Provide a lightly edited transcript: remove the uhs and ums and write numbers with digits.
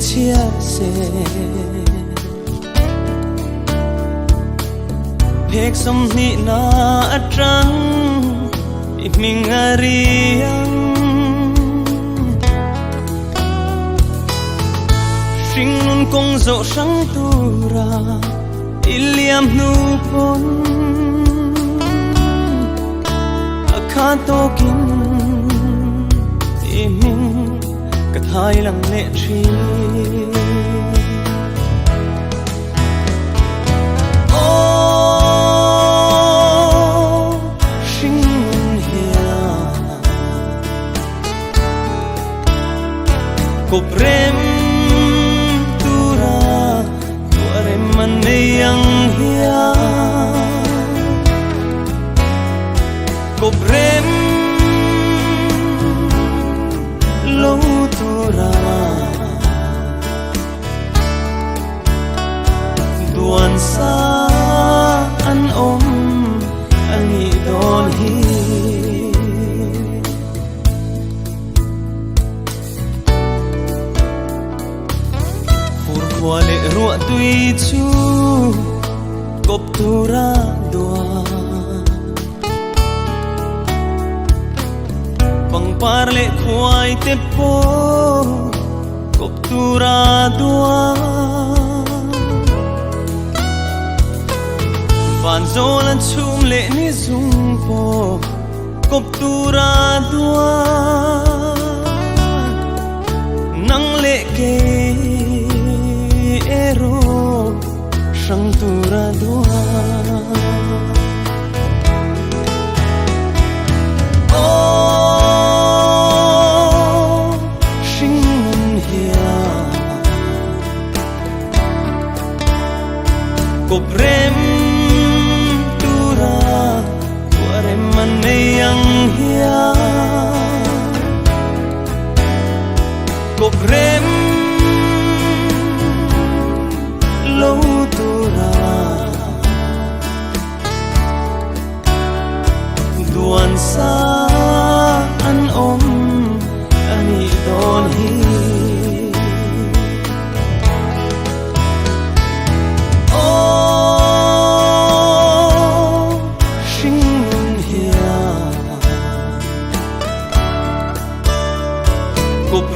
chia sẻ phek som ni na atrang mình ariang sinh nun kong dỗ sang tu ra iliam nu pon akhato kin mình cả hai lặng lẽ chi cục rem tura tua rem mane yang hia cục rem lâu tura duan sa an om ani don hi qua lệ ruộng tuy chu cop tu ra doa bằng par lệ khoai te po cop tu ra doa van zo lan chum lệ ni dung po cop tu ra doa nang lệ ke sang tura dua oh sing hia cop rem tura tua rem mane yang hia cop rem lâu tura duan sa an om ani don hi oh sing hia cop